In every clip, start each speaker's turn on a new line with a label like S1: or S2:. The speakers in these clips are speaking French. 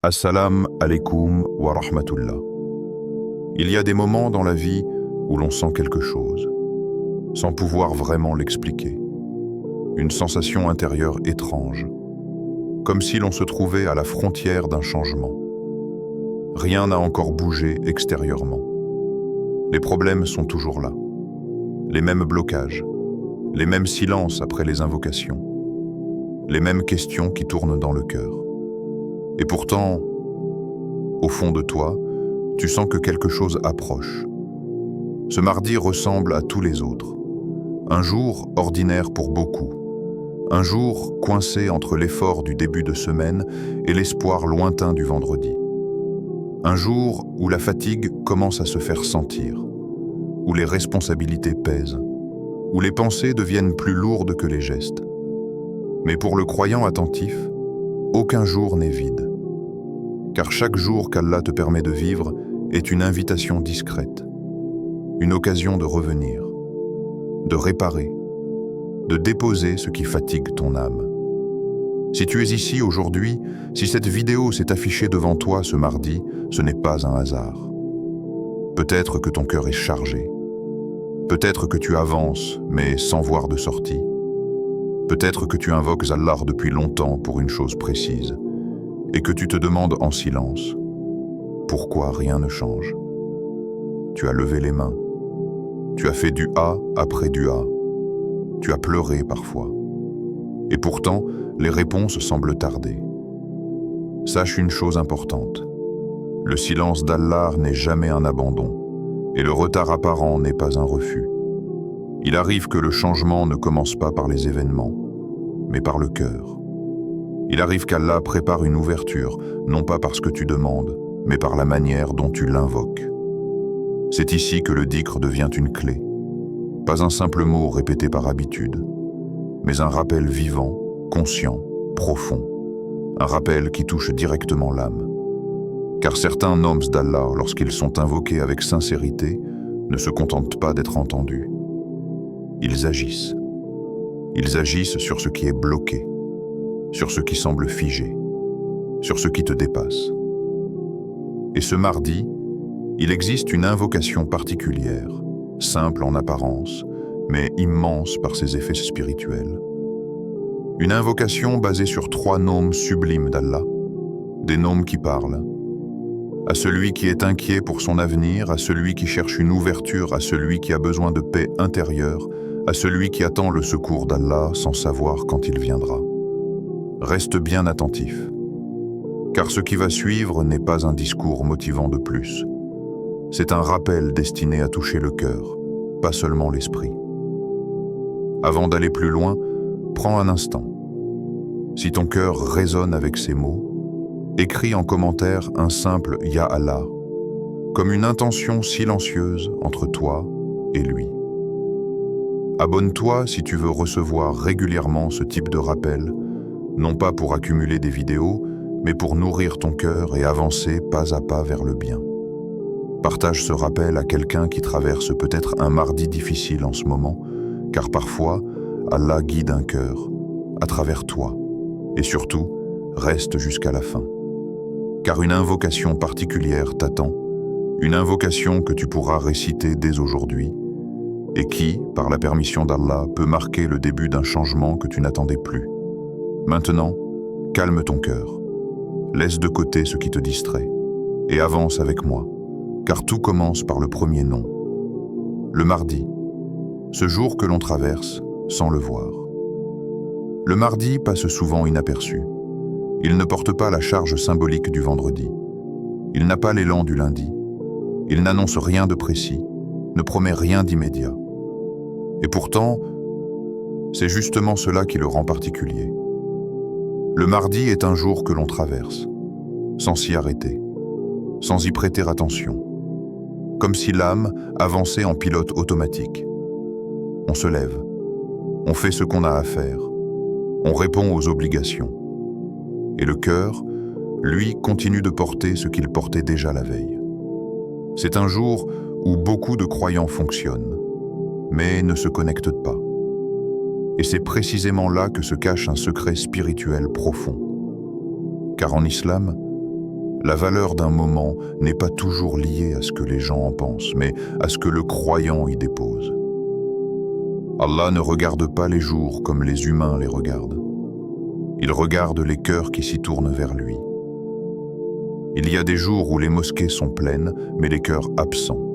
S1: Assalam alaikum wa rahmatullah. Il y a des moments dans la vie où l'on sent quelque chose, sans pouvoir vraiment l'expliquer. Une sensation intérieure étrange, comme si l'on se trouvait à la frontière d'un changement. Rien n'a encore bougé extérieurement. Les problèmes sont toujours là. Les mêmes blocages, les mêmes silences après les invocations, les mêmes questions qui tournent dans le cœur. Et pourtant, au fond de toi, tu sens que quelque chose approche. Ce mardi ressemble à tous les autres. Un jour ordinaire pour beaucoup. Un jour coincé entre l'effort du début de semaine et l'espoir lointain du vendredi. Un jour où la fatigue commence à se faire sentir, où les responsabilités pèsent, où les pensées deviennent plus lourdes que les gestes. Mais pour le croyant attentif, aucun jour n'est vide. Car chaque jour qu'Allah te permet de vivre est une invitation discrète, une occasion de revenir, de réparer, de déposer ce qui fatigue ton âme. Si tu es ici aujourd'hui, si cette vidéo s'est affichée devant toi ce mardi, ce n'est pas un hasard. Peut-être que ton cœur est chargé, peut-être que tu avances mais sans voir de sortie, peut-être que tu invoques Allah depuis longtemps pour une chose précise, et que tu te demandes en silence, pourquoi rien ne change? Tu as levé les mains, tu as fait du A après du A, tu as pleuré parfois, et pourtant les réponses semblent tarder. Sache une chose importante, le silence d'Allah n'est jamais un abandon, et le retard apparent n'est pas un refus. Il arrive que le changement ne commence pas par les événements, mais par le cœur. Il arrive qu'Allah prépare une ouverture, non pas parce que tu demandes, mais par la manière dont tu l'invoques. C'est ici que le dhikr devient une clé. Pas un simple mot répété par habitude, mais un rappel vivant, conscient, profond. Un rappel qui touche directement l'âme. Car certains noms d'Allah, lorsqu'ils sont invoqués avec sincérité, ne se contentent pas d'être entendus. Ils agissent. Ils agissent sur ce qui est bloqué, sur ce qui semble figé, sur ce qui te dépasse. Et ce mardi, il existe une invocation particulière, simple en apparence, mais immense par ses effets spirituels. Une invocation basée sur 3 noms sublimes d'Allah, des noms qui parlent. À celui qui est inquiet pour son avenir, à celui qui cherche une ouverture, à celui qui a besoin de paix intérieure, à celui qui attend le secours d'Allah sans savoir quand il viendra. Reste bien attentif, car ce qui va suivre n'est pas un discours motivant de plus. C'est un rappel destiné à toucher le cœur, pas seulement l'esprit. Avant d'aller plus loin, prends un instant. Si ton cœur résonne avec ces mots, écris en commentaire un simple « Ya Allah », comme une intention silencieuse entre toi et lui. Abonne-toi si tu veux recevoir régulièrement ce type de rappel, non pas pour accumuler des vidéos, mais pour nourrir ton cœur et avancer pas à pas vers le bien. Partage ce rappel à quelqu'un qui traverse peut-être un mardi difficile en ce moment, car parfois, Allah guide un cœur, à travers toi. Et surtout, reste jusqu'à la fin. Car une invocation particulière t'attend, une invocation que tu pourras réciter dès aujourd'hui, et qui, par la permission d'Allah, peut marquer le début d'un changement que tu n'attendais plus. Maintenant, calme ton cœur, laisse de côté ce qui te distrait, et avance avec moi, car tout commence par le premier nom. Le mardi, ce jour que l'on traverse sans le voir. Le mardi passe souvent inaperçu. Il ne porte pas la charge symbolique du vendredi. Il n'a pas l'élan du lundi. Il n'annonce rien de précis, ne promet rien d'immédiat. Et pourtant, c'est justement cela qui le rend particulier. Le mardi est un jour que l'on traverse, sans s'y arrêter, sans y prêter attention, comme si l'âme avançait en pilote automatique. On se lève, on fait ce qu'on a à faire, on répond aux obligations. Et le cœur, lui, continue de porter ce qu'il portait déjà la veille. C'est un jour où beaucoup de croyants fonctionnent, mais ne se connectent pas. Et c'est précisément là que se cache un secret spirituel profond. Car en islam, La valeur d'un moment n'est pas toujours liée à ce que les gens en pensent, mais à ce que le croyant y dépose. Allah ne regarde pas les jours comme les humains les regardent. Il regarde les cœurs qui s'y tournent vers lui. Il y a des jours où les mosquées sont pleines, mais les cœurs absents.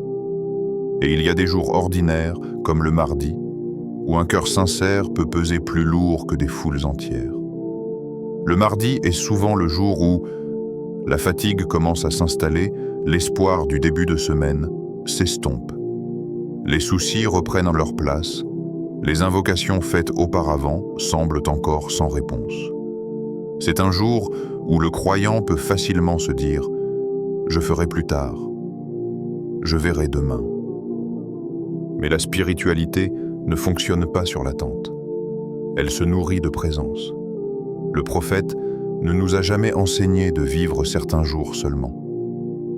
S1: Et il y a des jours ordinaires, comme le mardi, où un cœur sincère peut peser plus lourd que des foules entières. Le mardi est souvent le jour où la fatigue commence à s'installer, l'espoir du début de semaine s'estompe. Les soucis reprennent leur place, les invocations faites auparavant semblent encore sans réponse. C'est un jour où le croyant peut facilement se dire « Je ferai plus tard, je verrai demain ». Mais la spiritualité ne fonctionne pas sur l'attente. Elle se nourrit de présence. Le prophète ne nous a jamais enseigné de vivre certains jours seulement.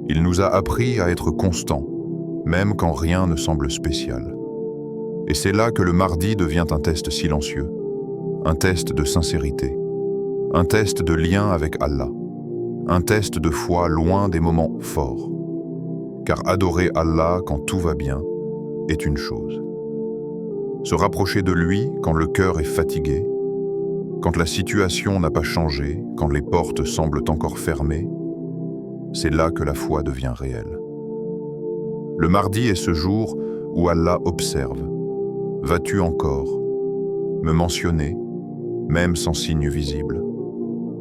S1: Il nous a appris à être constants, même quand rien ne semble spécial. Et c'est là que le mardi devient un test silencieux, un test de sincérité, un test de lien avec Allah, un test de foi loin des moments forts. Car adorer Allah quand tout va bien est une chose. Se rapprocher de lui quand le cœur est fatigué, quand la situation n'a pas changé, quand les portes semblent encore fermées, c'est là que la foi devient réelle. Le mardi est ce jour où Allah observe. Vas-tu encore me mentionner, même sans signe visible?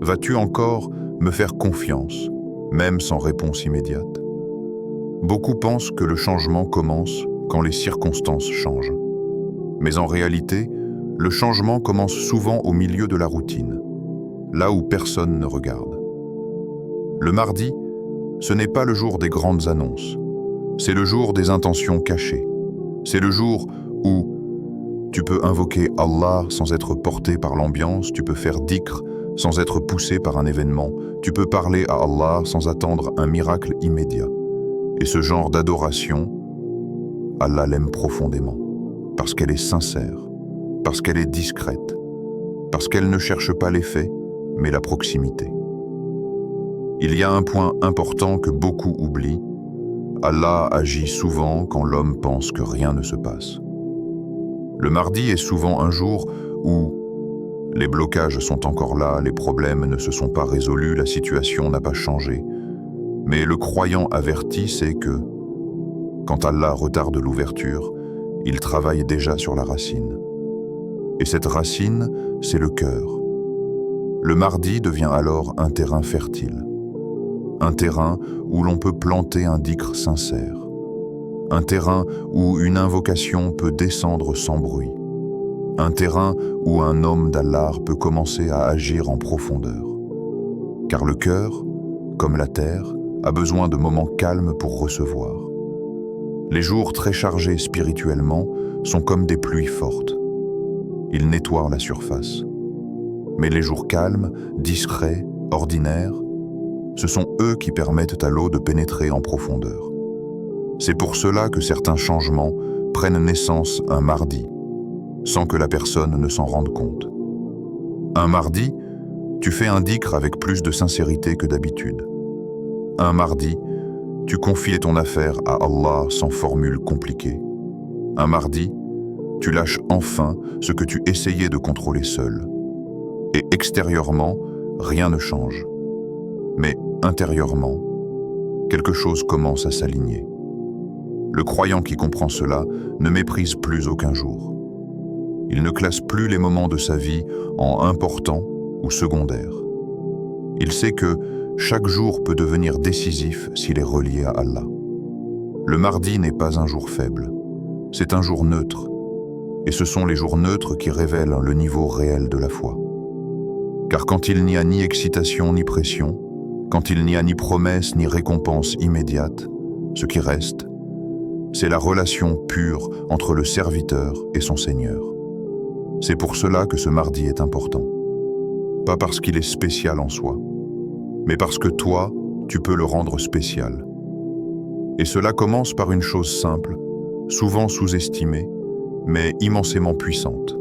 S1: Vas-tu encore me faire confiance, même sans réponse immédiate? Beaucoup pensent que le changement commence quand les circonstances changent. Mais en réalité, le changement commence souvent au milieu de la routine, là où personne ne regarde. Le mardi, ce n'est pas le jour des grandes annonces, c'est le jour des intentions cachées. C'est le jour où tu peux invoquer Allah sans être porté par l'ambiance, tu peux faire dhikr sans être poussé par un événement, tu peux parler à Allah sans attendre un miracle immédiat. Et ce genre d'adoration, Allah l'aime profondément, parce qu'elle est sincère, parce qu'elle est discrète, parce qu'elle ne cherche pas l'effet, mais la proximité. Il y a un point important que beaucoup oublient. Allah agit souvent quand l'homme pense que rien ne se passe. Le mardi est souvent un jour où les blocages sont encore là, les problèmes ne se sont pas résolus, la situation n'a pas changé. Mais le croyant averti sait que, quand Allah retarde l'ouverture, il travaille déjà sur la racine. Et cette racine, c'est le cœur. Le mardi devient alors un terrain fertile. Un terrain où l'on peut planter un dhikr sincère. Un terrain où une invocation peut descendre sans bruit. Un terrain où un homme d'Allah peut commencer à agir en profondeur. Car le cœur, comme la terre, a besoin de moments calmes pour recevoir. Les jours très chargés spirituellement sont comme des pluies fortes. Ils nettoient la surface. Mais les jours calmes, discrets, ordinaires, ce sont eux qui permettent à l'eau de pénétrer en profondeur. C'est pour cela que certains changements prennent naissance un mardi, sans que la personne ne s'en rende compte. Un mardi, tu fais un dhikr avec plus de sincérité que d'habitude. Un mardi, tu confies ton affaire à Allah sans formule compliquée. Un mardi, tu lâches enfin ce que tu essayais de contrôler seul. Et extérieurement, rien ne change. Mais intérieurement, quelque chose commence à s'aligner. Le croyant qui comprend cela ne méprise plus aucun jour. Il ne classe plus les moments de sa vie en importants ou secondaires. Il sait que chaque jour peut devenir décisif s'il est relié à Allah. Le mardi n'est pas un jour faible, c'est un jour neutre. Et ce sont les jours neutres qui révèlent le niveau réel de la foi. Car quand il n'y a ni excitation ni pression, quand il n'y a ni promesse ni récompense immédiate, ce qui reste, c'est la relation pure entre le serviteur et son Seigneur. C'est pour cela que ce mardi est important. Pas parce qu'il est spécial en soi, mais parce que toi, tu peux le rendre spécial. Et cela commence par une chose simple, souvent sous-estimée, mais immensément puissante.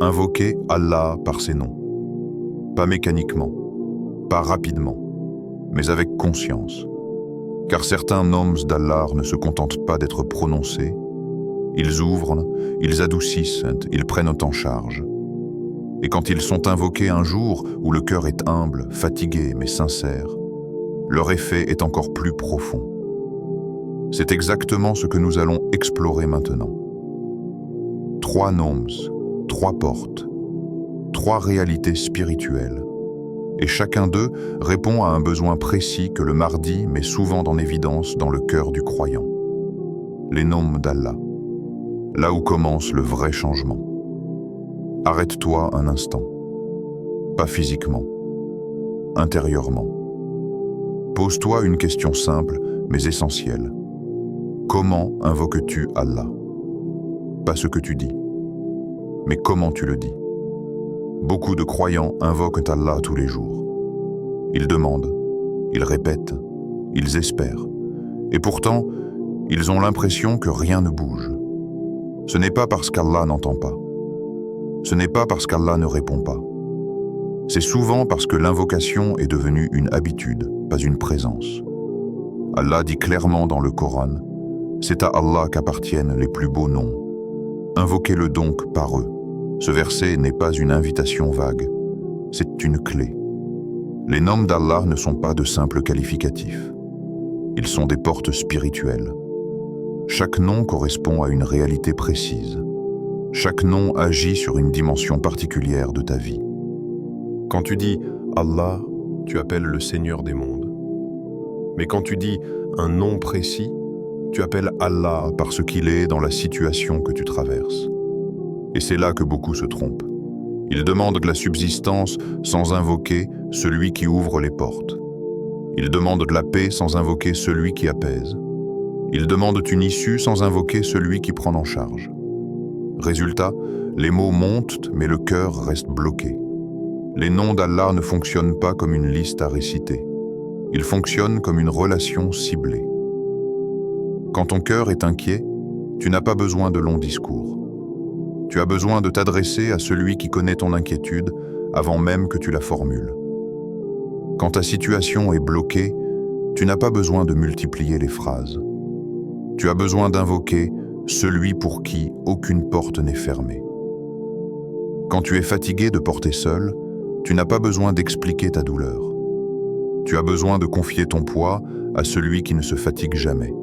S1: Invoquer Allah par ses noms. Pas mécaniquement, pas rapidement, mais avec conscience. Car certains noms d'Allah ne se contentent pas d'être prononcés, ils ouvrent, ils adoucissent, ils prennent en charge. Et quand ils sont invoqués un jour où le cœur est humble, fatigué mais sincère, leur effet est encore plus profond. C'est exactement ce que nous allons explorer maintenant. 3 noms, 3 portes, 3 réalités spirituelles, et chacun d'eux répond à un besoin précis que le Mahdi met souvent en évidence dans le cœur du croyant. Les noms d'Allah, là où commence le vrai changement. Arrête-toi un instant, pas physiquement, intérieurement. Pose-toi une question simple mais essentielle. Comment invoques-tu Allah? Pas ce que tu dis, mais comment tu le dis. Beaucoup de croyants invoquent Allah tous les jours. Ils demandent, ils répètent, ils espèrent. Et pourtant, ils ont l'impression que rien ne bouge. Ce n'est pas parce qu'Allah n'entend pas. Ce n'est pas parce qu'Allah ne répond pas. C'est souvent parce que l'invocation est devenue une habitude, pas une présence. Allah dit clairement dans le Coran, « C'est à Allah qu'appartiennent les plus beaux noms. Invoquez-le donc par eux. » Ce verset n'est pas une invitation vague, c'est une clé. Les noms d'Allah ne sont pas de simples qualificatifs. Ils sont des portes spirituelles. Chaque nom correspond à une réalité précise. Chaque nom agit sur une dimension particulière de ta vie. Quand tu dis « Allah », tu appelles le Seigneur des mondes. Mais quand tu dis un nom précis, tu appelles Allah parce qu'il est dans la situation que tu traverses. Et c'est là que beaucoup se trompent. Ils demandent de la subsistance sans invoquer celui qui ouvre les portes. Ils demandent de la paix sans invoquer celui qui apaise. Ils demandent une issue sans invoquer celui qui prend en charge. Résultat, les mots montent mais le cœur reste bloqué. Les noms d'Allah ne fonctionnent pas comme une liste à réciter. Ils fonctionnent comme une relation ciblée. Quand ton cœur est inquiet, tu n'as pas besoin de longs discours. Tu as besoin de t'adresser à celui qui connaît ton inquiétude avant même que tu la formules. Quand ta situation est bloquée, tu n'as pas besoin de multiplier les phrases. Tu as besoin d'invoquer celui pour qui aucune porte n'est fermée. Quand tu es fatigué de porter seul, tu n'as pas besoin d'expliquer ta douleur. Tu as besoin de confier ton poids à celui qui ne se fatigue jamais.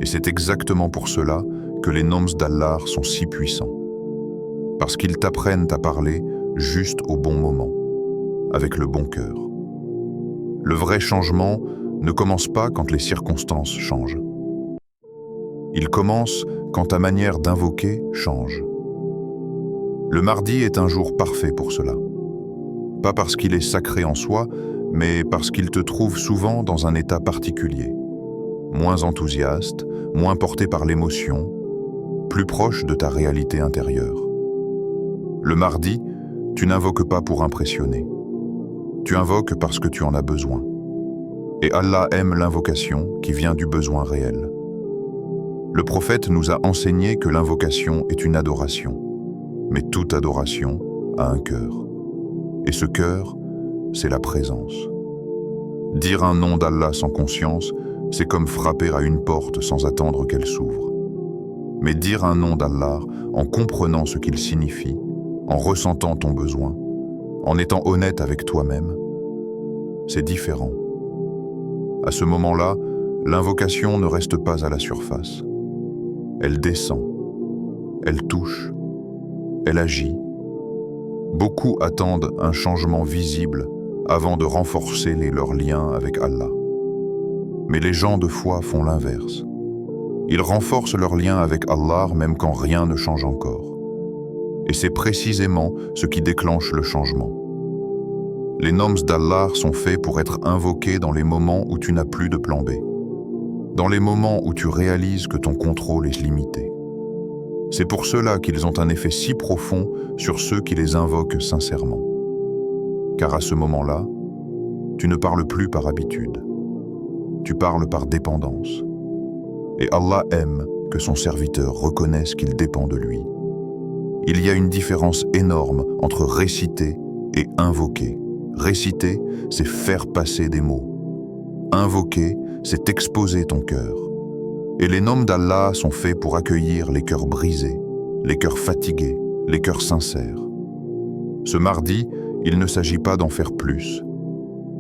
S1: Et c'est exactement pour cela que les noms d'Allah sont si puissants. Parce qu'ils t'apprennent à parler juste au bon moment, avec le bon cœur. Le vrai changement ne commence pas quand les circonstances changent. Il commence quand ta manière d'invoquer change. Le mardi est un jour parfait pour cela. Pas parce qu'il est sacré en soi, mais parce qu'il te trouve souvent dans un état particulier. Moins enthousiaste, moins porté par l'émotion, plus proche de ta réalité intérieure. Le mardi, tu n'invoques pas pour impressionner. Tu invoques parce que tu en as besoin. Et Allah aime l'invocation qui vient du besoin réel. Le prophète nous a enseigné que l'invocation est une adoration, mais toute adoration a un cœur. Et ce cœur, c'est la présence. Dire un nom d'Allah sans conscience, c'est comme frapper à une porte sans attendre qu'elle s'ouvre. Mais dire un nom d'Allah en comprenant ce qu'il signifie, en ressentant ton besoin, en étant honnête avec toi-même, c'est différent. À ce moment-là, l'invocation ne reste pas à la surface. Elle descend, elle touche, elle agit. Beaucoup attendent un changement visible avant de renforcer leurs liens avec Allah. Mais les gens de foi font l'inverse. Ils renforcent leurs liens avec Allah même quand rien ne change encore. Et c'est précisément ce qui déclenche le changement. Les noms d'Allah sont faits pour être invoqués dans les moments où tu n'as plus de plan B. Dans les moments où tu réalises que ton contrôle est limité. C'est pour cela qu'ils ont un effet si profond sur ceux qui les invoquent sincèrement. Car à ce moment-là, tu ne parles plus par habitude. Tu parles par dépendance. Et Allah aime que son serviteur reconnaisse qu'il dépend de lui. Il y a une différence énorme entre réciter et invoquer. Réciter, c'est faire passer des mots. invoquer, c'est exposer ton cœur. Et les noms d'Allah sont faits pour accueillir les cœurs brisés, les cœurs fatigués, les cœurs sincères. Ce mardi, il ne s'agit pas d'en faire plus.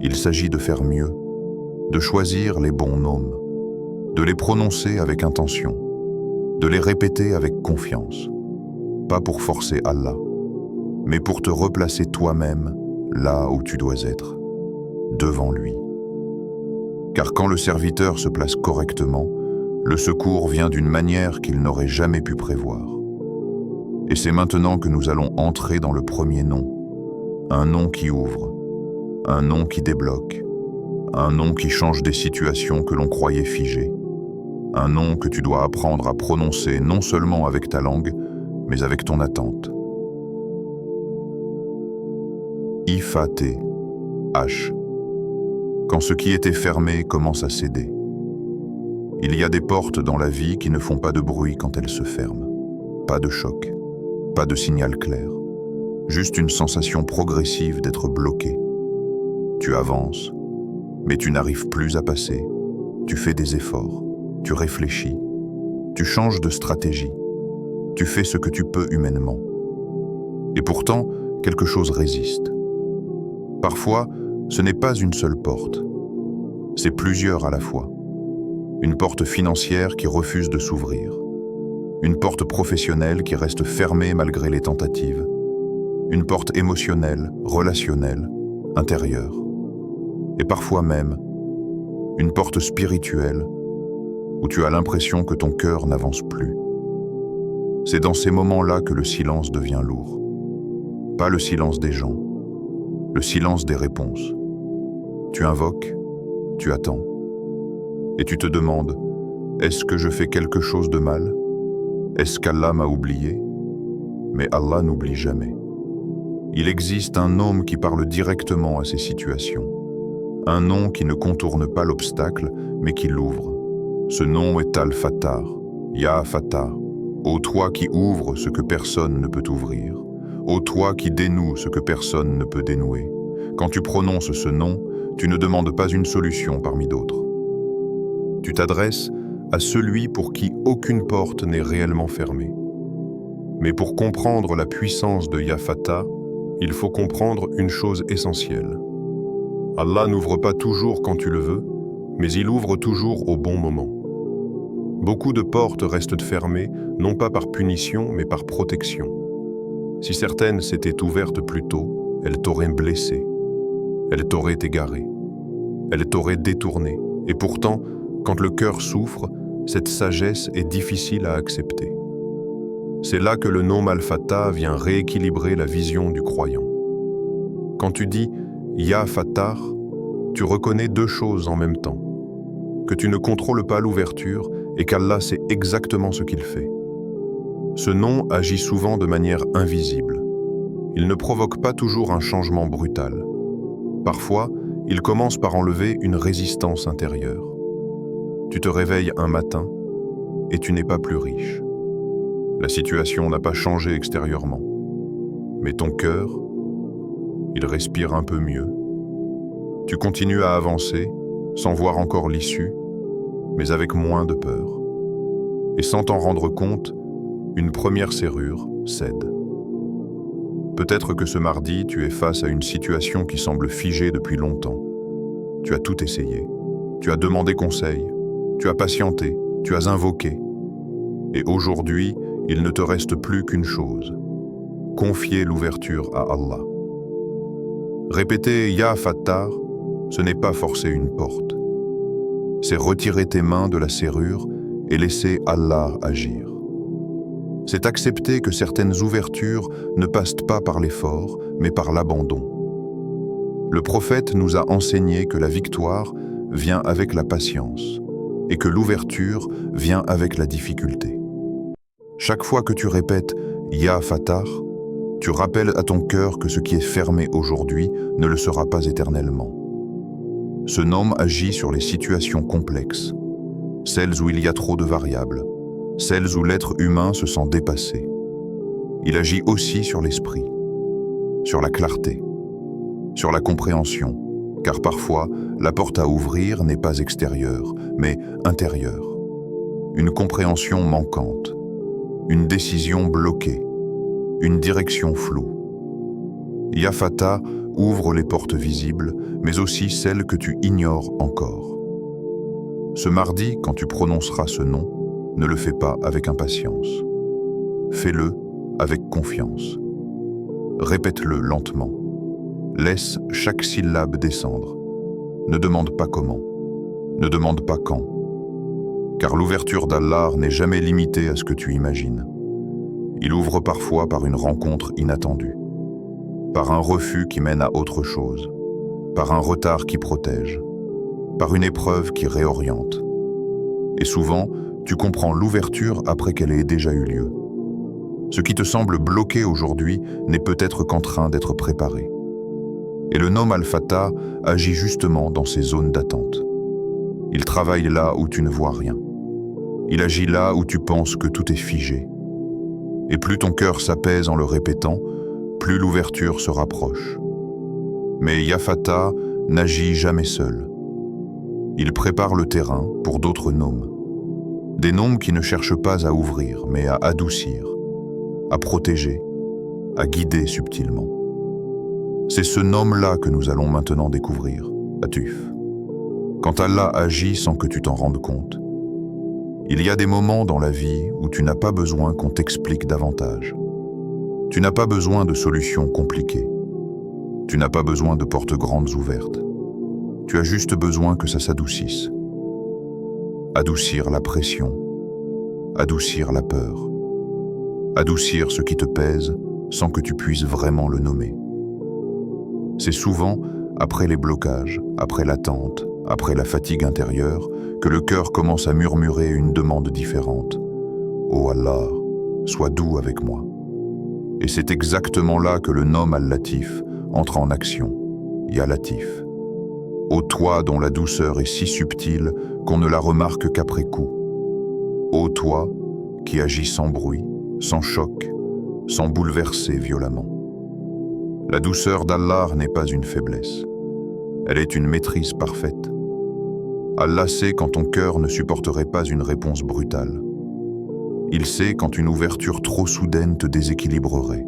S1: Il s'agit de faire mieux, de choisir les bons noms, de les prononcer avec intention, de les répéter avec confiance. Pas pour forcer Allah, mais pour te replacer toi-même là où tu dois être, devant lui. Car quand le serviteur se place correctement, le secours vient d'une manière qu'il n'aurait jamais pu prévoir. Et c'est maintenant que nous allons entrer dans le premier nom, un nom qui ouvre, un nom qui débloque, un nom qui change des situations que l'on croyait figées, un nom que tu dois apprendre à prononcer non seulement avec ta langue, mais avec ton attente. Ifaté, H. Quand ce qui était fermé commence à céder. Il y a des portes dans la vie qui ne font pas de bruit quand elles se ferment. Pas de choc, pas de signal clair. Juste une sensation progressive d'être bloqué. Tu avances, mais tu n'arrives plus à passer. Tu fais des efforts, tu réfléchis, tu changes de stratégie. Tu fais ce que tu peux humainement. Et pourtant, quelque chose résiste. Parfois, ce n'est pas une seule porte. C'est plusieurs à la fois. Une porte financière qui refuse de s'ouvrir. Une porte professionnelle qui reste fermée malgré les tentatives. Une porte émotionnelle, relationnelle, intérieure. Et parfois même, une porte spirituelle où tu as l'impression que ton cœur n'avance plus. C'est dans ces moments-là que le silence devient lourd. Pas le silence des gens, le silence des réponses. Tu invoques, tu attends, et tu te demandes, est-ce que je fais quelque chose de mal? Est-ce qu'Allah m'a oublié? Mais Allah n'oublie jamais. Il existe un nom qui parle directement à ces situations. Un nom qui ne contourne pas l'obstacle, mais qui l'ouvre. Ce nom est Al-Fattar, Ya Fattar. Ô toi qui ouvres ce que personne ne peut ouvrir. Ô toi qui dénoue ce que personne ne peut dénouer. Quand tu prononces ce nom, tu ne demandes pas une solution parmi d'autres. Tu t'adresses à celui pour qui aucune porte n'est réellement fermée. Mais pour comprendre la puissance de Ya Fattar, il faut comprendre une chose essentielle. Allah n'ouvre pas toujours quand tu le veux, mais il ouvre toujours au bon moment. Beaucoup de portes restent fermées, non pas par punition, mais par protection. Si certaines s'étaient ouvertes plus tôt, elles t'auraient blessé, elles t'auraient égaré, elles t'auraient détourné. Et pourtant, quand le cœur souffre, cette sagesse est difficile à accepter. C'est là que le nom Al-Fattar vient rééquilibrer la vision du croyant. Quand tu dis « Ya Fattar », tu reconnais deux choses en même temps. Que tu ne contrôles pas l'ouverture et qu'Allah sait exactement ce qu'il fait. Ce nom agit souvent de manière invisible. Il ne provoque pas toujours un changement brutal. Parfois, il commence par enlever une résistance intérieure. Tu te réveilles un matin et tu n'es pas plus riche. La situation n'a pas changé extérieurement. Mais ton cœur, il respire un peu mieux. Tu continues à avancer, sans voir encore l'issue, mais avec moins de peur. Et sans t'en rendre compte, une première serrure cède. Peut-être que ce mardi, tu es face à une situation qui semble figée depuis longtemps. Tu as tout essayé. Tu as demandé conseil. Tu as patienté. Tu as invoqué. Et aujourd'hui, il ne te reste plus qu'une chose. Confier l'ouverture à Allah. Répéter « Ya Fattar », ce n'est pas forcer une porte. C'est retirer tes mains de la serrure et laisser Allah agir. C'est accepter que certaines ouvertures ne passent pas par l'effort, mais par l'abandon. Le prophète nous a enseigné que la victoire vient avec la patience et que l'ouverture vient avec la difficulté. Chaque fois que tu répètes « Ya Fattar », tu rappelles à ton cœur que ce qui est fermé aujourd'hui ne le sera pas éternellement. Ce nom agit sur les situations complexes, celles où il y a trop de variables, celles où l'être humain se sent dépassé. Il agit aussi sur l'esprit, sur la clarté, sur la compréhension, Car parfois, la porte à ouvrir n'est pas extérieure, mais intérieure. Une compréhension manquante, une décision bloquée, une direction floue. Ya Fatah ouvre les portes visibles, mais aussi celles que tu ignores encore. Ce mardi, quand tu prononceras ce nom, ne le fais pas avec impatience. Fais-le avec confiance. Répète-le lentement. Laisse chaque syllabe descendre. Ne demande pas comment. Ne demande pas quand. Car l'ouverture d'Allah n'est jamais limitée à ce que tu imagines. Il ouvre parfois par une rencontre inattendue, par un refus qui mène à autre chose, par un retard qui protège, par une épreuve qui réoriente. Et souvent, tu comprends l'ouverture après qu'elle ait déjà eu lieu. Ce qui te semble bloqué aujourd'hui n'est peut-être qu'en train d'être préparé. Et le Nom Al-Fatah agit justement dans ces zones d'attente. Il travaille là où tu ne vois rien. Il agit là où tu penses que tout est figé. Et plus ton cœur s'apaise en le répétant, plus l'ouverture se rapproche. Mais Ya Fatah n'agit jamais seul. Il prépare le terrain pour d'autres noms. Des noms qui ne cherchent pas à ouvrir, mais à adoucir, à protéger, à guider subtilement. C'est ce nom-là que nous allons maintenant découvrir, Atuf. Quand Allah agit sans que tu t'en rendes compte, il y a des moments dans la vie où tu n'as pas besoin qu'on t'explique davantage. Tu n'as pas besoin de solutions compliquées. Tu n'as pas besoin de portes grandes ouvertes. Tu as juste besoin que ça s'adoucisse. Adoucir la pression, adoucir la peur, adoucir ce qui te pèse sans que tu puisses vraiment le nommer. C'est souvent après les blocages, après l'attente, après la fatigue intérieure, que le cœur commence à murmurer une demande différente. « Oh Allah, sois doux avec moi. » Et c'est exactement là que le nom Al-Latif entre en action. Ya Latif. Ô toi dont la douceur est si subtile qu'on ne la remarque qu'après coup. Ô toi qui agis sans bruit, sans choc, sans bouleverser violemment. La douceur d'Allah n'est pas une faiblesse. Elle est une maîtrise parfaite. Allah sait quand ton cœur ne supporterait pas une réponse brutale. Il sait quand une ouverture trop soudaine te déséquilibrerait.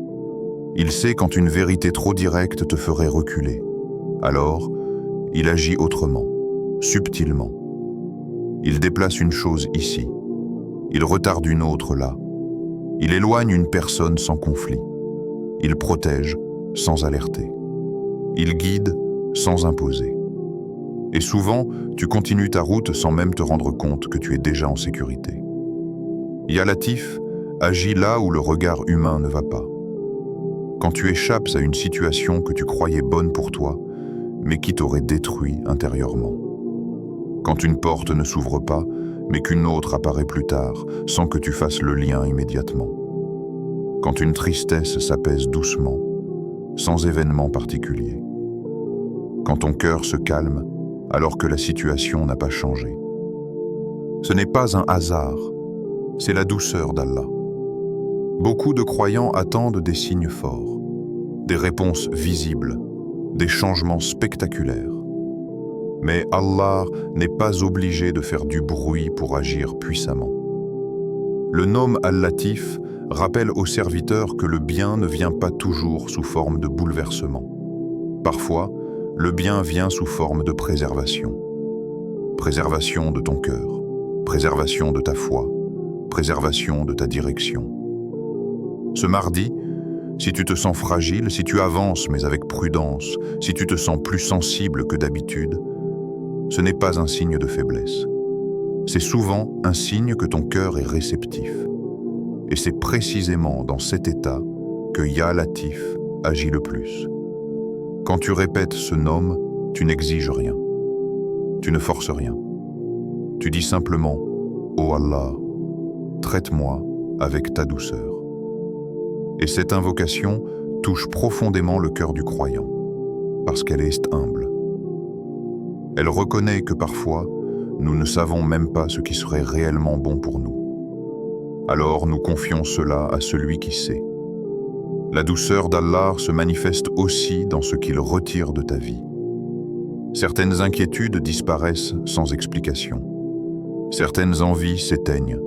S1: Il sait quand une vérité trop directe te ferait reculer. Alors, il agit autrement, subtilement. Il déplace une chose ici. Il retarde une autre là. Il éloigne une personne sans conflit. Il protège sans alerter. Il guide sans imposer. Et souvent, tu continues ta route sans même te rendre compte que tu es déjà en sécurité. Ya Latif agit là où le regard humain ne va pas. Quand tu échappes à une situation que tu croyais bonne pour toi, mais qui t'aurait détruit intérieurement. Quand une porte ne s'ouvre pas, mais qu'une autre apparaît plus tard, sans que tu fasses le lien immédiatement. Quand une tristesse s'apaise doucement, sans événement particulier. Quand ton cœur se calme, alors que la situation n'a pas changé. Ce n'est pas un hasard, c'est la douceur d'Allah. Beaucoup de croyants attendent des signes forts, des réponses visibles, des changements spectaculaires. Mais Allah n'est pas obligé de faire du bruit pour agir puissamment. Le nom Al-Latif rappelle aux serviteurs que le bien ne vient pas toujours sous forme de bouleversement. Parfois, le bien vient sous forme de préservation. Préservation de ton cœur, préservation de ta foi, préservation de ta direction. Ce mardi, si tu te sens fragile, si tu avances mais avec prudence, si tu te sens plus sensible que d'habitude, ce n'est pas un signe de faiblesse. C'est souvent un signe que ton cœur est réceptif. Et c'est précisément dans cet état que Ya Latif agit le plus. Quand tu répètes ce nom, tu n'exiges rien. Tu ne forces rien. Tu dis simplement « Oh Allah, traite-moi avec ta douceur ». Et cette invocation touche profondément le cœur du croyant, parce qu'elle est humble. Elle reconnaît que parfois, nous ne savons même pas ce qui serait réellement bon pour nous. Alors nous confions cela à celui qui sait. La douceur d'Allah se manifeste aussi dans ce qu'il retire de ta vie. Certaines inquiétudes disparaissent sans explication. Certaines envies s'éteignent.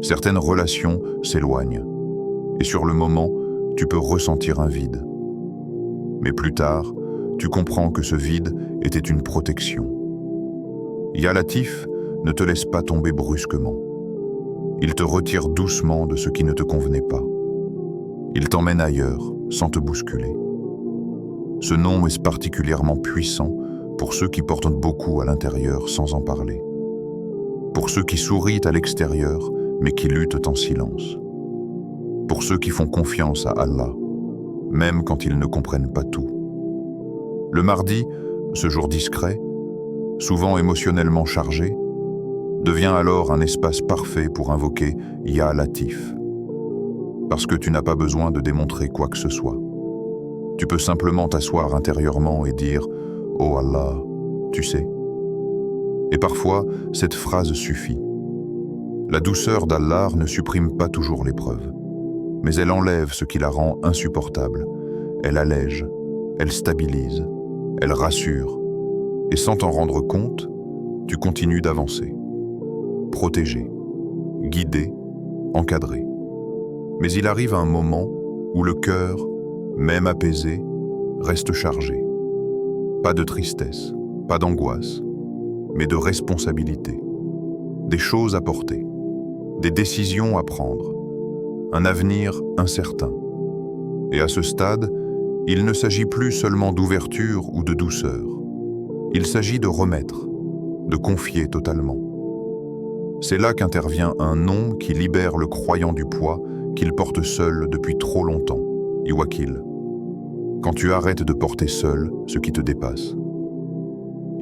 S1: Certaines relations s'éloignent. Et sur le moment, tu peux ressentir un vide. Mais plus tard, tu comprends que ce vide était une protection. Ya Latif ne te laisse pas tomber brusquement. Il te retire doucement de ce qui ne te convenait pas. Il t'emmène ailleurs, sans te bousculer. Ce nom est particulièrement puissant pour ceux qui portent beaucoup à l'intérieur sans en parler. Pour ceux qui sourient à l'extérieur, mais qui luttent en silence. Pour ceux qui font confiance à Allah, même quand ils ne comprennent pas tout. Le mardi, ce jour discret, souvent émotionnellement chargé, devient alors un espace parfait pour invoquer Ya Latif. Parce que tu n'as pas besoin de démontrer quoi que ce soit. Tu peux simplement t'asseoir intérieurement et dire « Oh Allah, tu sais ». Et parfois, cette phrase suffit. La douceur d'Allah ne supprime pas toujours l'épreuve, mais elle enlève ce qui la rend insupportable. Elle allège, elle stabilise, elle rassure, et sans t'en rendre compte, tu continues d'avancer. Protégé, guidé, encadré. Mais il arrive un moment où le cœur, même apaisé, reste chargé. Pas de tristesse, pas d'angoisse, mais de responsabilité. Des choses à porter, des décisions à prendre, un avenir incertain. Et à ce stade, il ne s'agit plus seulement d'ouverture ou de douceur. Il s'agit de remettre, de confier totalement. C'est là qu'intervient un nom qui libère le croyant du poids qu'il porte seul depuis trop longtemps, Iwakil. Quand tu arrêtes de porter seul ce qui te dépasse.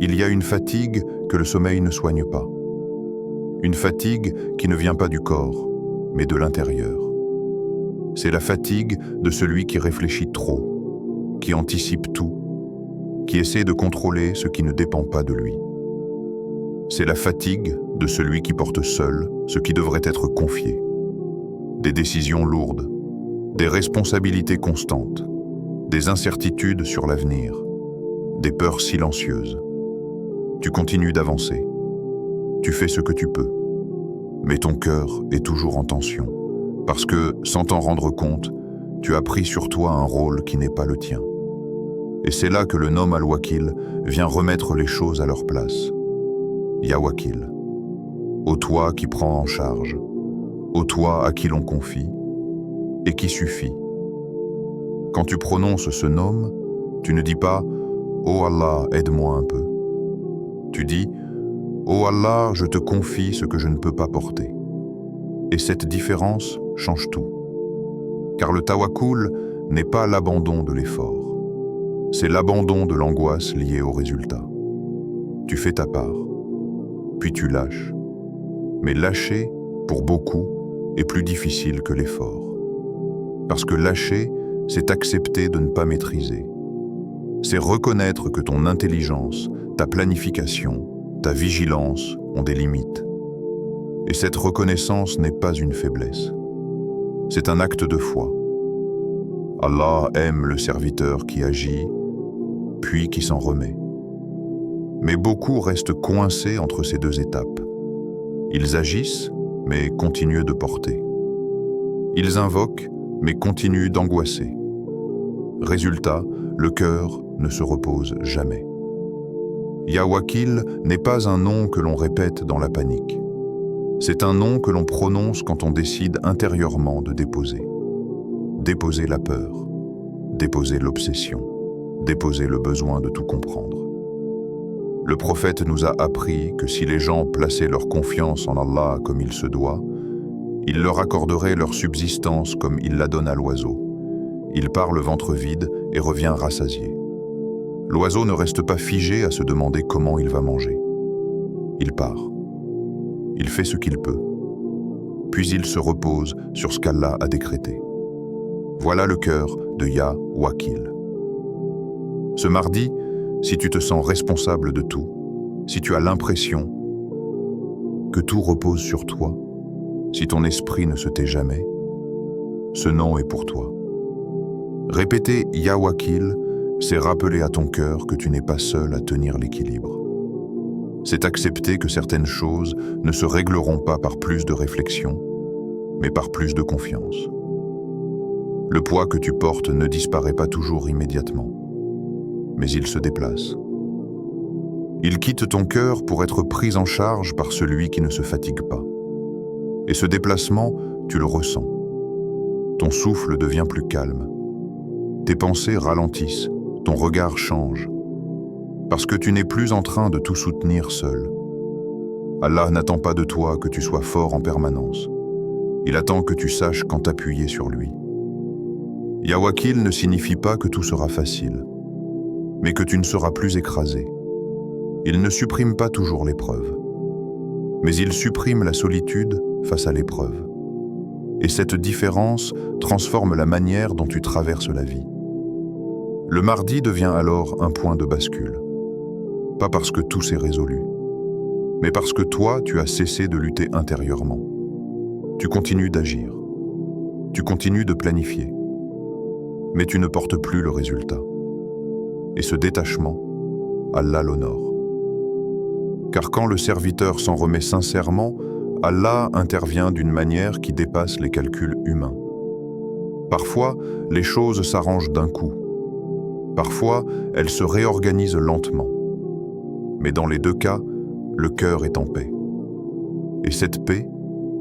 S1: Il y a une fatigue que le sommeil ne soigne pas. Une fatigue qui ne vient pas du corps, mais de l'intérieur. C'est la fatigue de celui qui réfléchit trop, qui anticipe tout, qui essaie de contrôler ce qui ne dépend pas de lui. C'est la fatigue de celui qui porte seul ce qui devrait être confié. Des décisions lourdes, des responsabilités constantes, des incertitudes sur l'avenir, des peurs silencieuses. Tu continues d'avancer. Tu fais ce que tu peux. Mais ton cœur est toujours en tension, parce que, sans t'en rendre compte, tu as pris sur toi un rôle qui n'est pas le tien. Et c'est là que le nom Al-Wakil vient remettre les choses à leur place. Ya Wakil, ô toi qui prends en charge, ô toi à qui l'on confie, et qui suffit. Quand tu prononces ce nom, tu ne dis pas « Oh Allah, aide-moi un peu ». Tu dis « Oh Allah, je te confie ce que je ne peux pas porter ». Et cette différence change tout. Car le tawakkul n'est pas l'abandon de l'effort. C'est l'abandon de l'angoisse liée au résultat. Tu fais ta part, puis tu lâches. Mais lâcher, pour beaucoup, est plus difficile que l'effort. Parce que lâcher, c'est accepter de ne pas maîtriser. C'est reconnaître que ton intelligence, ta planification, ta vigilance ont des limites. Et cette reconnaissance n'est pas une faiblesse. C'est un acte de foi. Allah aime le serviteur qui agit, puis qui s'en remet. Mais beaucoup restent coincés entre ces deux étapes. Ils agissent, mais continuent de porter. Ils invoquent, mais continuent d'angoisser. Résultat, le cœur ne se repose jamais. Ya Wakil n'est pas un nom que l'on répète dans la panique. C'est un nom que l'on prononce quand on décide intérieurement de déposer. Déposer la peur, déposer l'obsession, déposer le besoin de tout comprendre. Le prophète nous a appris que si les gens plaçaient leur confiance en Allah comme il se doit, il leur accorderait leur subsistance comme il la donne à l'oiseau. Il part le ventre vide et revient rassasié. L'oiseau ne reste pas figé à se demander comment il va manger. Il part. Il fait ce qu'il peut. Puis il se repose sur ce qu'Allah a décrété. Voilà le cœur de Ya Wakil. Ce mardi, si tu te sens responsable de tout, si tu as l'impression que tout repose sur toi, si ton esprit ne se tait jamais, ce nom est pour toi. Répéter Ya Wakil C'est rappeler à ton cœur que tu n'es pas seul à tenir l'équilibre. C'est accepter que certaines choses ne se régleront pas par plus de réflexion, mais par plus de confiance. Le poids que tu portes ne disparaît pas toujours immédiatement, mais il se déplace. Il quitte ton cœur pour être pris en charge par celui qui ne se fatigue pas. Et ce déplacement, tu le ressens. Ton souffle devient plus calme. Tes pensées ralentissent, ton regard change. Parce que tu n'es plus en train de tout soutenir seul. Allah n'attend pas de toi que tu sois fort en permanence. Il attend que tu saches quand t'appuyer sur lui. Ya Wakil ne signifie pas que tout sera facile, mais que tu ne seras plus écrasé. Il ne supprime pas toujours l'épreuve, mais il supprime la solitude face à l'épreuve. Et cette différence transforme la manière dont tu traverses la vie. Le mardi devient alors un point de bascule. Pas parce que tout s'est résolu, mais parce que toi, tu as cessé de lutter intérieurement. Tu continues d'agir. Tu continues de planifier. Mais tu ne portes plus le résultat. Et ce détachement, Allah l'honore. Car quand le serviteur s'en remet sincèrement, Allah intervient d'une manière qui dépasse les calculs humains. Parfois, les choses s'arrangent d'un coup. Parfois, elles se réorganisent lentement. Mais dans les deux cas, le cœur est en paix. Et cette paix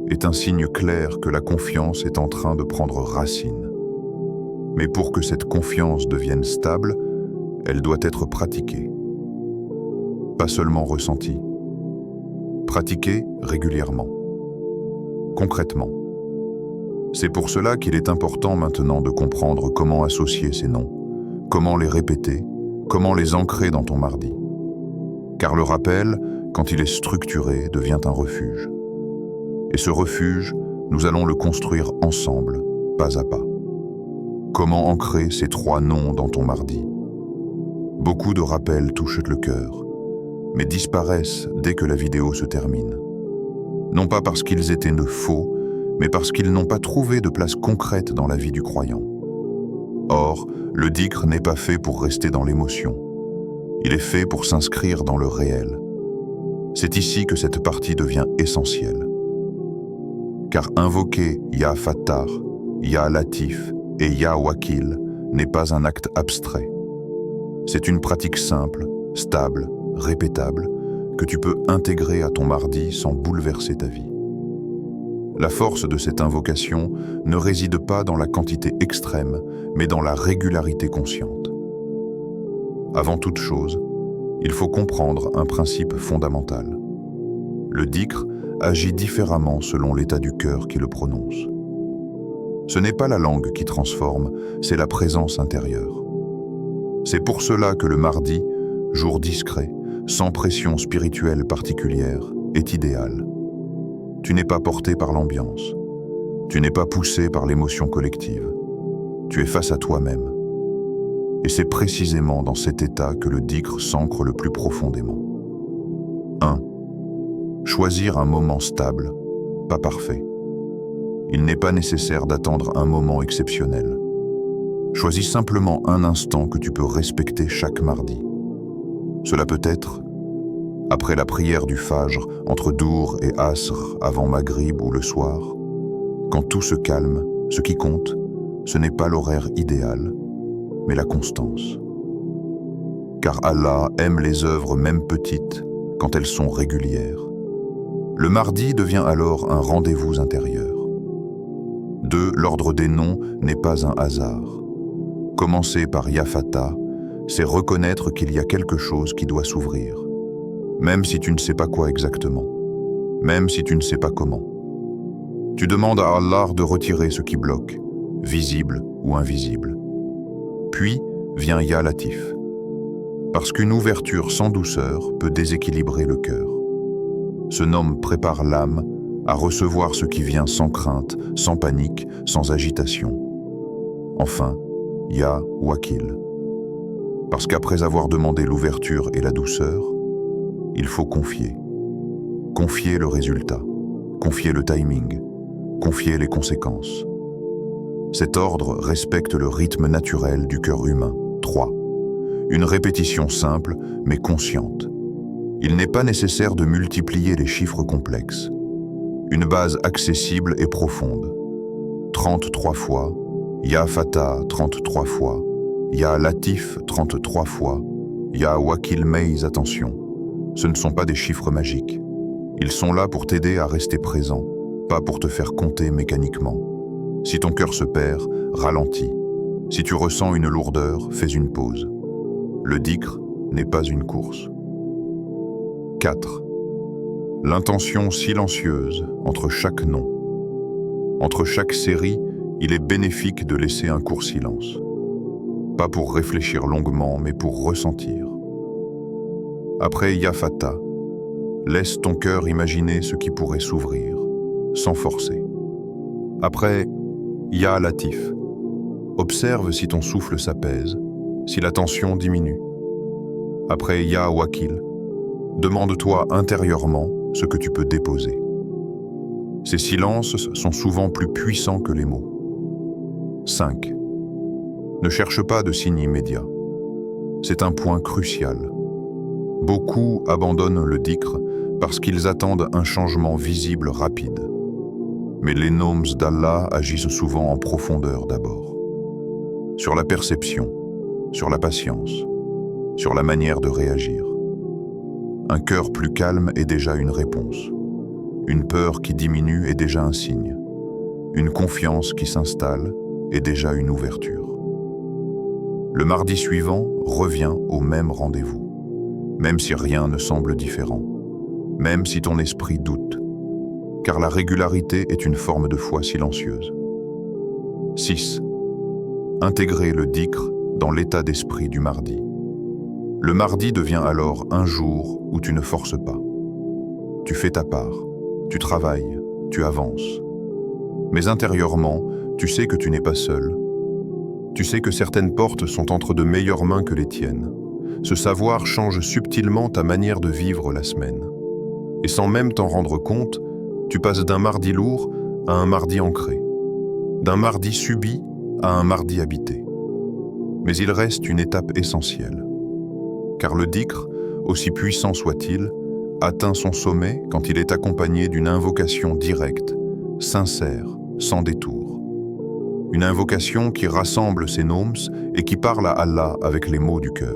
S1: est un signe clair que la confiance est en train de prendre racine. Mais pour que cette confiance devienne stable, elle doit être pratiquée. Pas seulement ressentie. Pratiquée régulièrement. Concrètement. C'est pour cela qu'il est important maintenant de comprendre comment associer ces noms, comment les répéter, comment les ancrer dans ton mardi. Car le rappel, quand il est structuré, devient un refuge. Et ce refuge, nous allons le construire ensemble, pas à pas. Comment ancrer ces 3 noms dans ton mardi? Beaucoup de rappels touchent le cœur, mais disparaissent dès que la vidéo se termine. Non pas parce qu'ils étaient faux, mais parce qu'ils n'ont pas trouvé de place concrète dans la vie du croyant. Or, le dhikr n'est pas fait pour rester dans l'émotion. Il est fait pour s'inscrire dans le réel. C'est ici que cette partie devient essentielle. Car invoquer Ya Fattar, Ya Latif et Ya Wakil n'est pas un acte abstrait. C'est une pratique simple, stable, répétable, que tu peux intégrer à ton mardi sans bouleverser ta vie. La force de cette invocation ne réside pas dans la quantité extrême, mais dans la régularité consciente. Avant toute chose, il faut comprendre un principe fondamental. Le dhikr agit différemment selon l'état du cœur qui le prononce. Ce n'est pas la langue qui transforme, c'est la présence intérieure. C'est pour cela que le mardi, jour discret, sans pression spirituelle particulière, est idéal. Tu n'es pas porté par l'ambiance. Tu n'es pas poussé par l'émotion collective. Tu es face à toi-même. Et c'est précisément dans cet état que le dhikr s'ancre le plus profondément. 1. Choisir un moment stable, pas parfait. Il n'est pas nécessaire d'attendre un moment exceptionnel. Choisis simplement un instant que tu peux respecter chaque mardi. Cela peut être après la prière du Fajr, entre Dour et Asr, avant Maghrib ou le soir. Quand tout se calme, ce qui compte, ce n'est pas l'horaire idéal, mais la constance. Car Allah aime les œuvres même petites quand elles sont régulières. Le mardi devient alors un rendez-vous intérieur. 2. L'ordre des noms n'est pas un hasard. Commencer par Ya Fatah, c'est reconnaître qu'il y a quelque chose qui doit s'ouvrir. Même si tu ne sais pas quoi exactement, même si tu ne sais pas comment. Tu demandes à Allah de retirer ce qui bloque, visible ou invisible. Puis vient Ya Latif, parce qu'une ouverture sans douceur peut déséquilibrer le cœur. Ce nom prépare l'âme à recevoir ce qui vient sans crainte, sans panique, sans agitation. Enfin, Ya Wakil, parce qu'après avoir demandé l'ouverture et la douceur, il faut confier. Confier le résultat, confier le timing, confier les conséquences. Cet ordre respecte le rythme naturel du cœur humain. 3. Une répétition simple, mais consciente. Il n'est pas nécessaire de multiplier les chiffres complexes. Une base accessible et profonde. 33 fois, Ya Fatah 33 fois, Ya Latif 33 fois, Ya Wakil Maïs, attention. Ce ne sont pas des chiffres magiques. Ils sont là pour t'aider à rester présent, pas pour te faire compter mécaniquement. Si ton cœur se perd, ralentis. Si tu ressens une lourdeur, fais une pause. Le dhikr n'est pas une course. 4. L'intention silencieuse entre chaque nom. Entre chaque série, il est bénéfique de laisser un court silence. Pas pour réfléchir longuement, mais pour ressentir. Après Ya Fatah, laisse ton cœur imaginer ce qui pourrait s'ouvrir, sans forcer. Après Ya Latif, observe si ton souffle s'apaise, si la tension diminue. Après Ya Wakil, demande-toi intérieurement ce que tu peux déposer. Ces silences sont souvent plus puissants que les mots. 5. Ne cherche pas de signe immédiat. C'est un point crucial. Beaucoup abandonnent le dhikr parce qu'ils attendent un changement visible rapide. Mais les noms d'Allah agissent souvent en profondeur d'abord. Sur la perception, sur la patience, sur la manière de réagir. Un cœur plus calme est déjà une réponse. Une peur qui diminue est déjà un signe. Une confiance qui s'installe est déjà une ouverture. Le mardi suivant, reviens au même rendez-vous, même si rien ne semble différent, même si ton esprit doute, car la régularité est une forme de foi silencieuse. 6. Intégrer le dhikr dans l'état d'esprit du mardi. Le mardi devient alors un jour où tu ne forces pas. Tu fais ta part, tu travailles, tu avances. Mais intérieurement, tu sais que tu n'es pas seul. Tu sais que certaines portes sont entre de meilleures mains que les tiennes. Ce savoir change subtilement ta manière de vivre la semaine. Et sans même t'en rendre compte, tu passes d'un mardi lourd à un mardi ancré, d'un mardi subi à un mardi habité. Mais il reste une étape essentielle. Car le dhikr, aussi puissant soit-il, atteint son sommet quand il est accompagné d'une invocation directe, sincère, sans détour. Une invocation qui rassemble ses noms et qui parle à Allah avec les mots du cœur.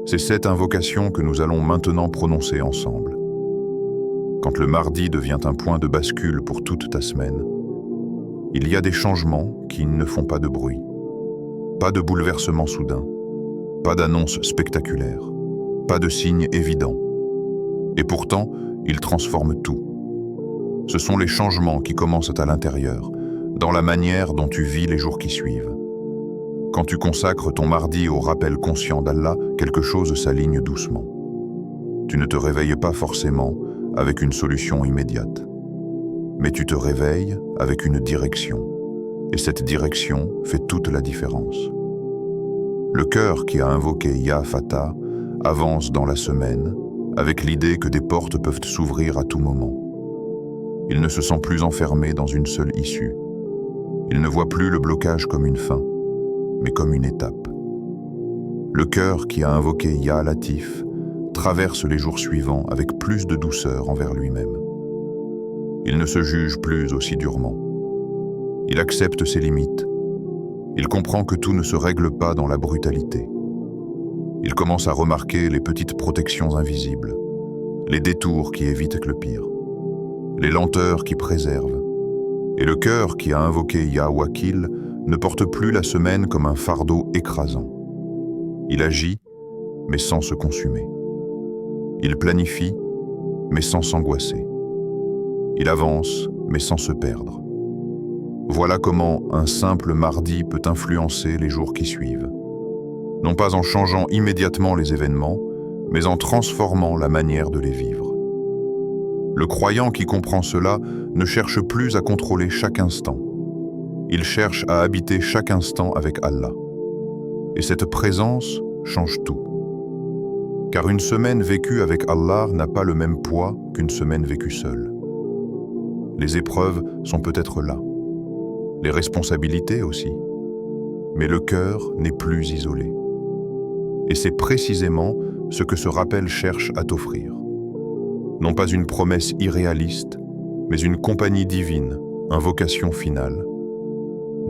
S1: C'est cette invocation que nous allons maintenant prononcer ensemble. Quand le mardi devient un point de bascule pour toute ta semaine, il y a des changements qui ne font pas de bruit. Pas de bouleversement soudain, pas d'annonce spectaculaire, pas de signe évident. Et pourtant, ils transforment tout. Ce sont les changements qui commencent à l'intérieur, dans la manière dont tu vis les jours qui suivent. Quand tu consacres ton mardi au rappel conscient d'Allah, quelque chose s'aligne doucement. Tu ne te réveilles pas forcément avec une solution immédiate. Mais tu te réveilles avec une direction. Et cette direction fait toute la différence. Le cœur qui a invoqué Ya Fatah avance dans la semaine avec l'idée que des portes peuvent s'ouvrir à tout moment. Il ne se sent plus enfermé dans une seule issue. Il ne voit plus le blocage comme une fin, mais comme une étape. Le cœur qui a invoqué Ya Latif traverse les jours suivants avec plus de douceur envers lui-même. Il ne se juge plus aussi durement. Il accepte ses limites. Il comprend que tout ne se règle pas dans la brutalité. Il commence à remarquer les petites protections invisibles, les détours qui évitent le pire, les lenteurs qui préservent. Et le cœur qui a invoqué Ya Wakil ne porte plus la semaine comme un fardeau écrasant. Il agit, mais sans se consumer. Il planifie, mais sans s'angoisser. Il avance, mais sans se perdre. Voilà comment un simple mardi peut influencer les jours qui suivent. Non pas en changeant immédiatement les événements, mais en transformant la manière de les vivre. Le croyant qui comprend cela ne cherche plus à contrôler chaque instant. Il cherche à habiter chaque instant avec Allah. Et cette présence change tout. Car une semaine vécue avec Allah n'a pas le même poids qu'une semaine vécue seule. Les épreuves sont peut-être là. Les responsabilités aussi. Mais le cœur n'est plus isolé. Et c'est précisément ce que ce rappel cherche à t'offrir. Non pas une promesse irréaliste, mais une compagnie divine, invocation finale.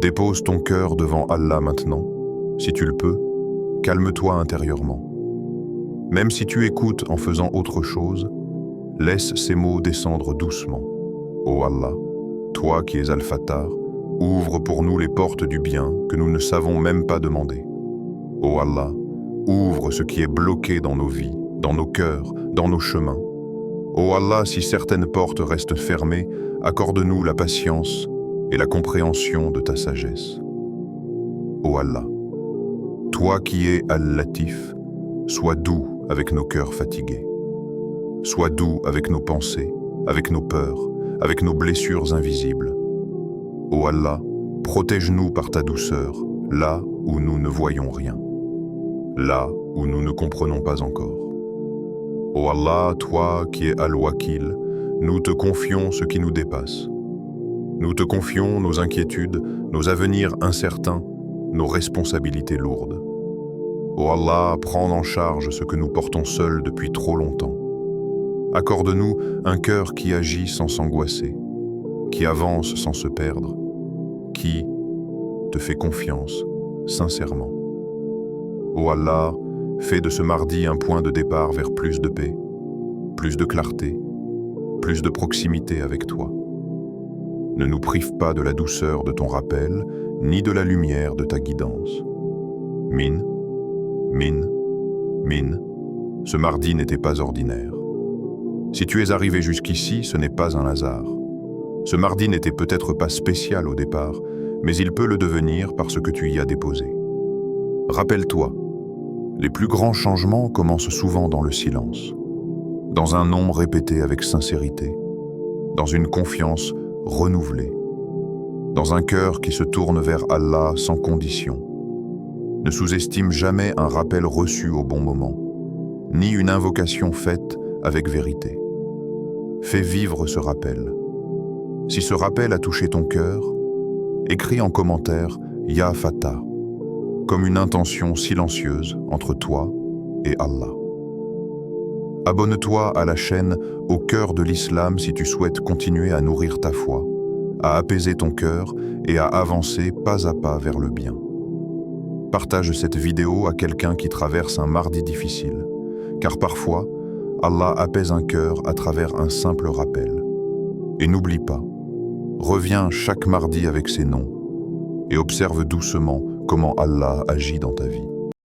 S1: Dépose ton cœur devant Allah maintenant. Si tu le peux, calme-toi intérieurement. Même si tu écoutes en faisant autre chose, laisse ces mots descendre doucement. Ô Allah, toi qui es Al-Fattar, ouvre pour nous les portes du bien que nous ne savons même pas demander. Ô Allah, ouvre ce qui est bloqué dans nos vies, dans nos cœurs, dans nos chemins. Ô Allah, si certaines portes restent fermées, accorde-nous la patience et la compréhension de ta sagesse. Ô Allah, toi qui es Al-Latif, sois doux avec nos cœurs fatigués. Sois doux avec nos pensées, avec nos peurs, avec nos blessures invisibles. Ô Allah, protège-nous par ta douceur, là où nous ne voyons rien, là où nous ne comprenons pas encore. Ô Allah, toi qui es Al-Wakil, nous te confions ce qui nous dépasse. Nous te confions nos inquiétudes, nos avenirs incertains, nos responsabilités lourdes. Ô Allah, prends en charge ce que nous portons seuls depuis trop longtemps. Accorde-nous un cœur qui agit sans s'angoisser, qui avance sans se perdre, qui te fait confiance sincèrement. Ô Allah, fais de ce mardi un point de départ vers plus de paix, plus de clarté, plus de proximité avec toi. Ne nous prive pas de la douceur de ton rappel, ni de la lumière de ta guidance. Min, ce mardi n'était pas ordinaire. Si tu es arrivé jusqu'ici, ce n'est pas un hasard. Ce mardi n'était peut-être pas spécial au départ, mais il peut le devenir parce que tu y as déposé. Rappelle-toi, les plus grands changements commencent souvent dans le silence, dans un nom répété avec sincérité, dans une confiance renouvelée, dans un cœur qui se tourne vers Allah sans condition. Ne sous-estime jamais un rappel reçu au bon moment, ni une invocation faite avec vérité. Fais vivre ce rappel. Si ce rappel a touché ton cœur, écris en commentaire « Ya Fattar » comme une intention silencieuse entre toi et Allah. Abonne-toi à la chaîne Au cœur de l'Islam si tu souhaites continuer à nourrir ta foi, à apaiser ton cœur et à avancer pas à pas vers le bien. Partage cette vidéo à quelqu'un qui traverse un mardi difficile, car parfois, Allah apaise un cœur à travers un simple rappel. Et n'oublie pas, reviens chaque mardi avec ses noms et observe doucement comment Allah agit dans ta vie.